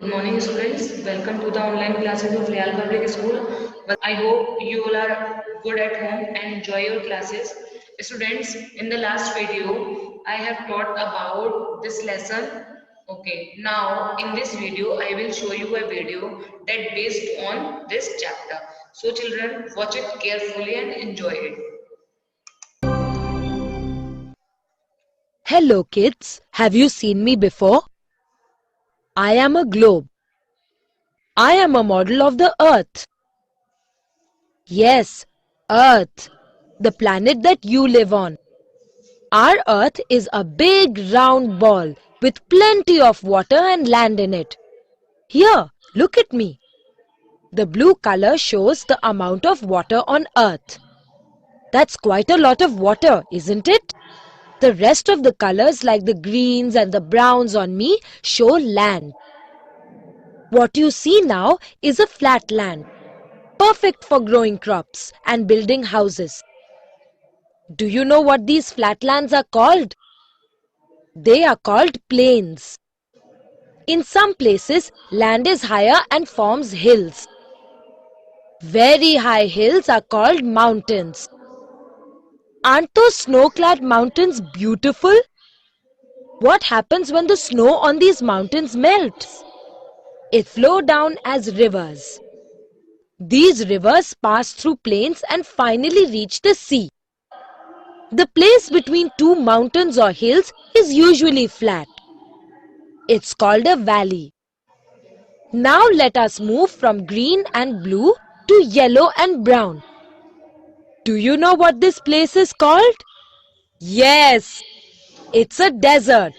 Good morning, students. Welcome to the online classes of Real Public School. I hope you all are good at home and enjoy your classes. Students, in the last video, I have taught about this lesson. Okay, now in this video, I will show you a video that based on this chapter. So, children, watch it carefully and enjoy it. Hello kids, have you seen me before? I am a globe. I am a model of the Earth. Yes, Earth, the planet that you live on. Our Earth is a big round ball with plenty of water and land in it. Here, look at me. The blue color shows the amount of water on Earth. That's quite a lot of water, isn't it? The rest of the colors like the greens and the browns on me show land. What you see now is a flat land, perfect for growing crops and building houses. Do you know what these flatlands are called? They are called plains. In some places, land is higher and forms hills. Very high hills are called mountains. Aren't those snow-clad mountains beautiful? What happens when the snow on these mountains melts? It flows down as rivers. These rivers pass through plains and finally reach the sea. The place between two mountains or hills is usually flat. It's called a valley. Now let us move from green and blue to yellow and brown. Do you know what this place is called? Yes, it's a desert.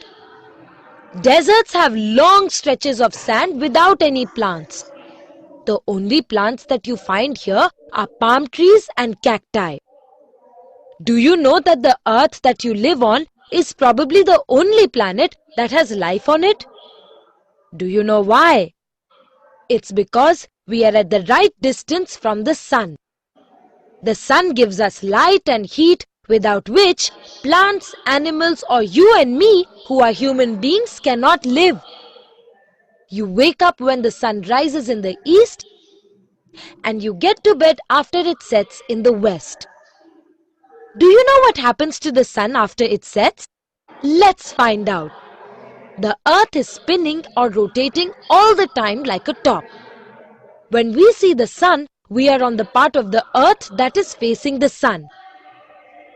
Deserts have long stretches of sand without any plants. The only plants that you find here are palm trees and cacti. Do you know that the Earth that you live on is probably the only planet that has life on it? Do you know why? It's because we are at the right distance from the sun. The sun gives us light and heat without which plants, animals or you and me who are human beings cannot live. You wake up when the sun rises in the east and you get to bed after it sets in the west. Do you know what happens to the sun after it sets? Let's find out. The earth is spinning or rotating all the time like a top. When we see the sun, we are on the part of the earth that is facing the sun.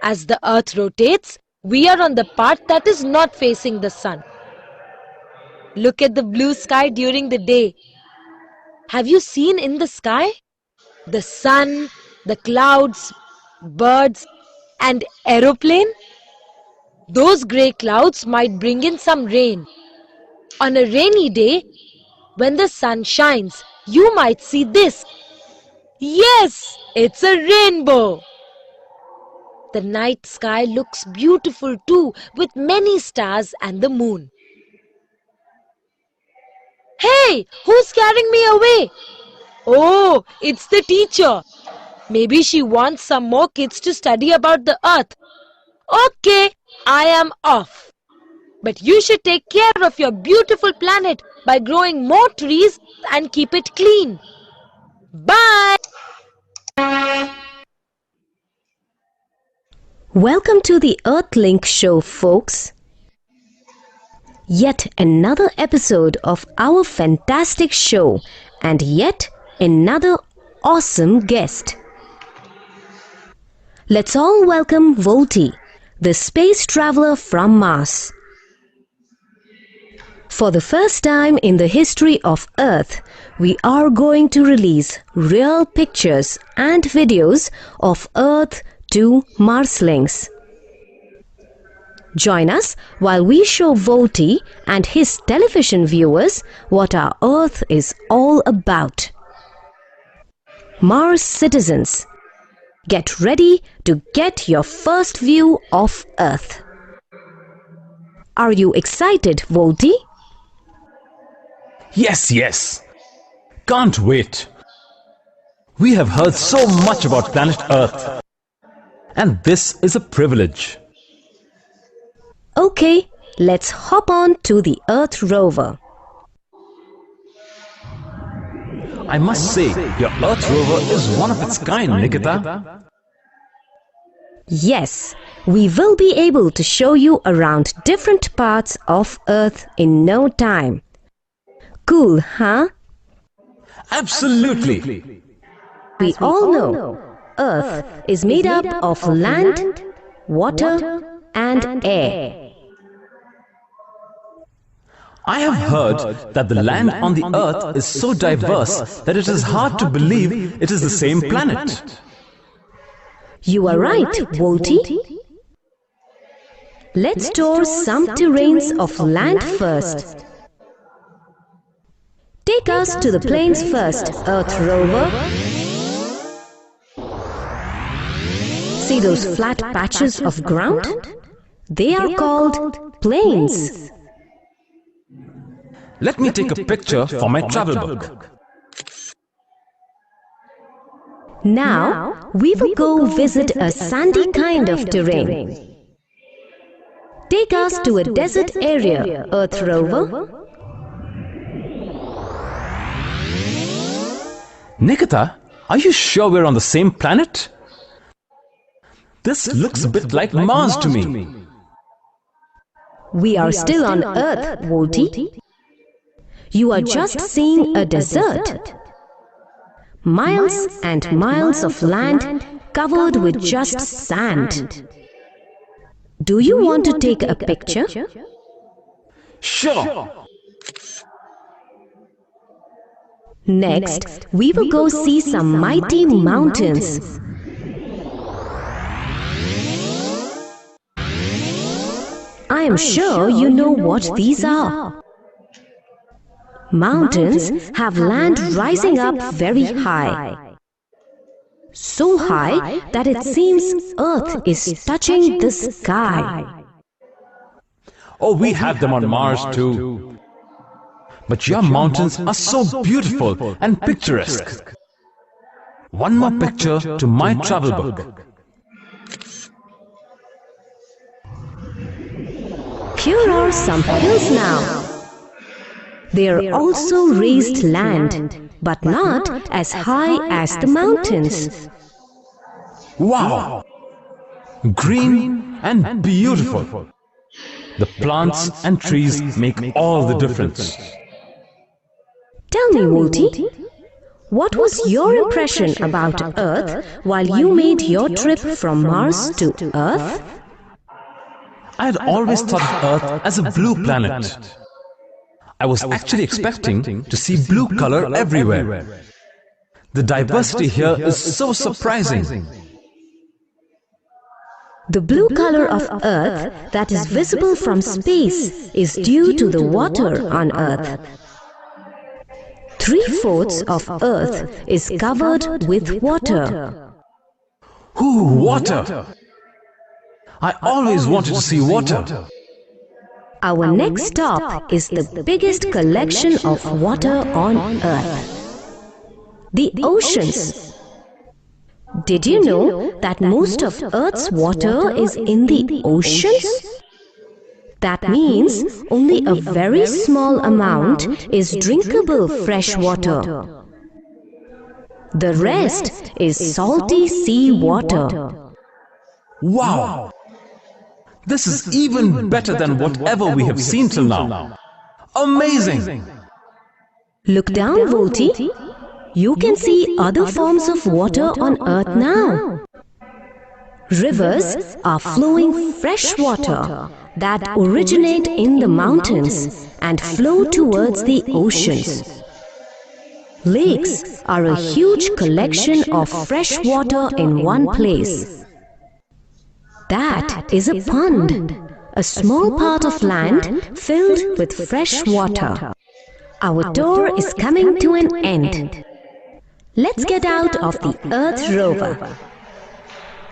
As the earth rotates, we are on the part that is not facing the sun. Look at the blue sky during the day. Have you seen in the sky? The sun, the clouds, birds, and aeroplane? Those grey clouds might bring in some rain. On a rainy day, when the sun shines, you might see this. Yes, it's a rainbow. The night sky looks beautiful too, with many stars and the moon. Hey, who's carrying me away? Oh, it's the teacher. Maybe she wants some more kids to study about the earth. Okay, I am off. But you should take care of your beautiful planet by growing more trees and keep it clean. Bye! Welcome to the Earthlink Show, folks. Yet another episode of our fantastic show and yet another awesome guest. Let's all welcome Volti, the space traveler from Mars. For the first time in the history of Earth, we are going to release real pictures and videos of Earth to Marslings. Join us while we show Volti and his television viewers what our Earth is all about. Mars citizens, get ready to get your first view of Earth. Are you excited, Volti? Yes. Can't wait. We have heard so much about planet Earth. And this is a privilege. Okay, let's hop on to the Earth rover. I must say, your Earth rover is one of its kind, Nikita. Yes, we will be able to show you around different parts of Earth in no time. Cool, huh? Absolutely. We all know Earth is made up of land, water, and air. I have heard that the land on the Earth is so diverse that it is hard to believe it is the same planet. You are right, Volty. Let's tour some terrains of land first. Take us to the plains first, Earth rover. See those flat patches of ground? They are called plains. Let me take a picture for my travel book. Now, we will go visit a sandy kind of terrain. Take us to a desert area, Earth rover. Nikita, are you sure we're on the same planet? This looks a bit like Mars to me. We are still on Earth, Volty. You are just seeing a desert. Miles and miles of land covered with just sand. Do you want to take a picture? Sure. Next, we will go see some mighty mountains. I am sure you know what these are. Mountains have land rising up very high. So high that it seems Earth is touching the sky. Oh, we have them on Mars too. But your mountains are so beautiful and picturesque. One more picture to my travel book. Here are some hills now. They are also raised land, but not as high as the mountains. Wow! Green and beautiful. The plants and trees make all the difference. Tell me, Volty, what was your impression about Earth while you made your trip from Mars to Earth? I had always thought of Earth as a blue planet. I was actually expecting to see blue color everywhere. The diversity here is so surprising. The blue color of Earth that is visible from space is due to the water on Earth. 3/4 of Earth is covered with water. Ooh, water! I always wanted to see water. Our next stop is the biggest collection of water on Earth. The oceans. Did you know that most of Earth's water is in the oceans? That means only a very small amount is drinkable fresh water. The rest is salty sea water. Wow! This is even better than whatever we have seen till now. Amazing! Look down, Volty. You can see other forms of water on Earth now. Rivers are flowing fresh water that originate in the mountains and flow towards the oceans. Lakes are a huge collection of fresh water in one place. That is a pond, a small part of land filled with fresh water. Our tour is coming to an end. Let's get out of the Earth rover.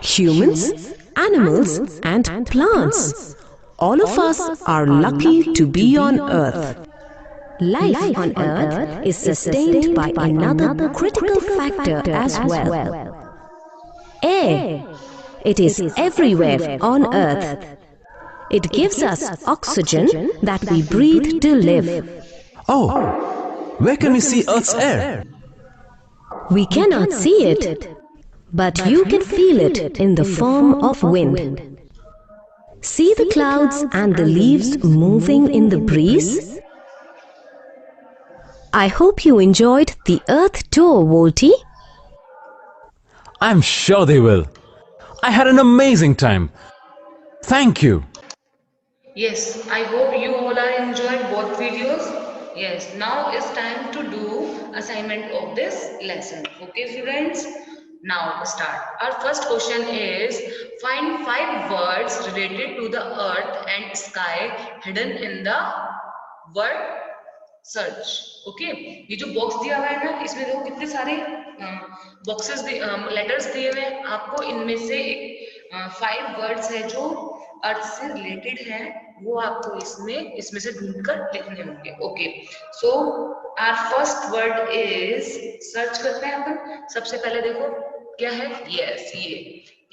Humans, animals, and plants. All of us are lucky to be on Earth. Life on Earth is sustained by another critical factor as well. Air. It is everywhere on Earth. It gives us oxygen that we breathe to live. Oh, where can we see Earth's air? We cannot see it, but you can feel it in the form of wind. See the clouds and the leaves moving in the breeze? I hope you enjoyed the Earth tour, Volty. I'm sure they will. I had an amazing time. Thank you. Yes, I hope you all are enjoyed both videos. Yes, now it's time to do assignment of this lesson. Okay, students? Now start. Our first question is find 5 words related to the earth and sky hidden in the word search okay ये जो box दिया हुआ है ना इसमें देखो कितने सारे बॉक्सेस लेटर्स दिए हुए हैं आपको इनमें से 5 वर्ड्स है जो अर्थ से रिलेटेड है वो आपको इसमें से ढूंढकर लिखने होंगे okay so our first word is search करते हैं अपन सबसे पहले देखो क्या है यस ये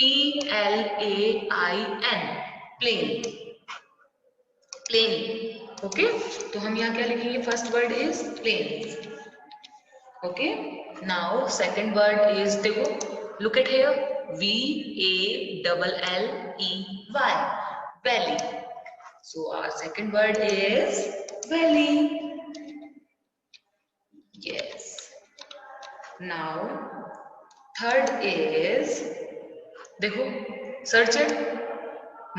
PLAIN प्लेन प्लेन ओके तो हम यहाँ क्या लिखेंगे first word is plane okay now second word is देखो look at here VALLEY valley so our second word is valley yes now third is देखो search it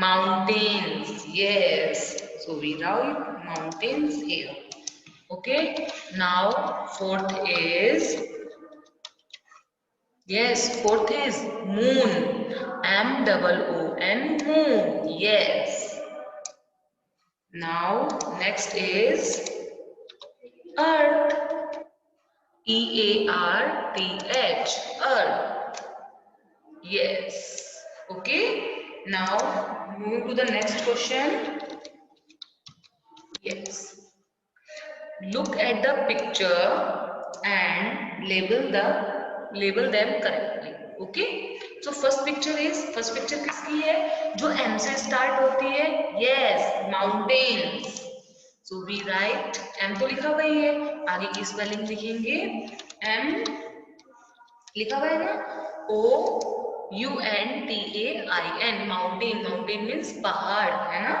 mountains yes so we write mountains here okay now fourth is yes fourth is moon MOON moon yes now next is earth EARTH earth yes okay now moving to the next question yes look at the picture and label them correctly okay so first picture किसकी है जो M से start होती है yes mountains so we write M तो लिखा हुआ ही है आगे की स्पेलिंग लिखेंगे M लिखा हुआ है ना OUNTAIN mountain means पहाड़ है ना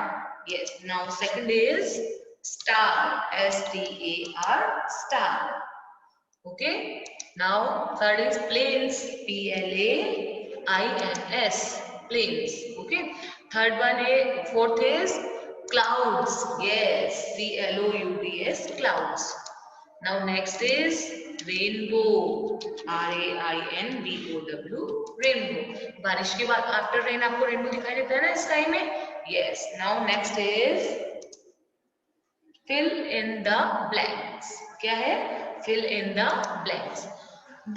yes now second is star STAR star okay now third is plains PLAINS plains okay third one is fourth is clouds yes CLOUDS clouds now next is rainbow RAINBOW rainbow बारिश के बाद after rain आपको rainbow दिखाई देता है ना sky में yes now next is fill in the blanks क्या है fill in the blanks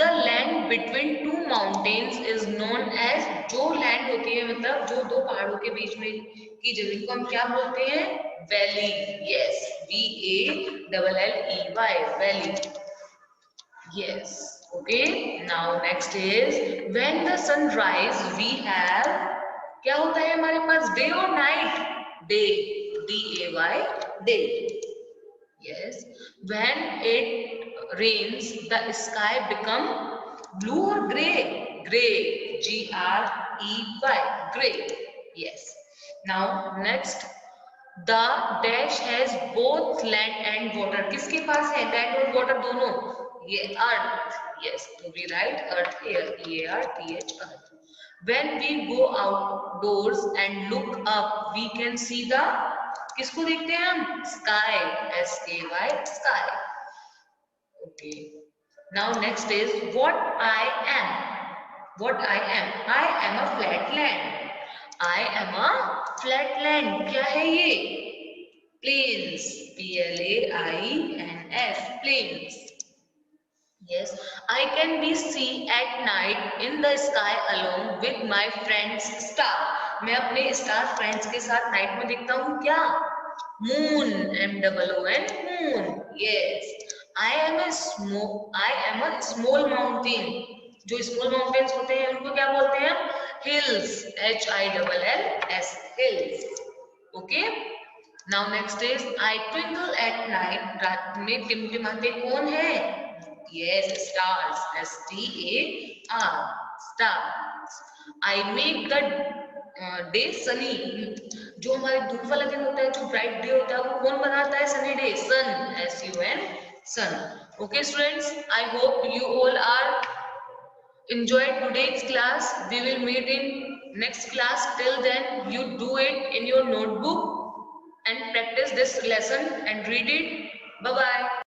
the land between two mountains is known as जो land होती है मतलब जो दो पहाड़ों के बीच में की जमीन को हम क्या बोलते हैं valley yes VALLEY valley yes okay now next is when the sun rise we have क्या होता है हमारे पास day और night day DAY day yes when it rains the sky become blue or gray GREY gray yes now next the dash has both land and water किसके पास है land और water दोनों ये earth yes so we write earth here EARTH earth when we go outdoors and look up we can see the किसको देखते हैं हम sky SKY sky okay now next is what I am a flat land I am a flat land क्या है ये plains PLAINS plains yes I can be seen at night in the sky along with my friends star मैं अपने star friends के साथ night में दिखता हूँ क्या moon MOON moon yes I am a small mountain जो small mountains होते हैं उनको क्या बोलते हैं hills HILLS hills okay now next is I twinkle at night रात में टिमटिमाते कौन है Yes, stars. STAR. Stars. I make the day sunny. जो हमारे धूप वाला दिन होता है, जो ब्राइट डे होता है, वो कौन बनाता है? Sunny day. Sun. SUN. Sun. Okay, students. I hope you all are enjoyed today's class. We will meet in next class. Till then, you do it in your notebook and practice this lesson and read it. Bye bye.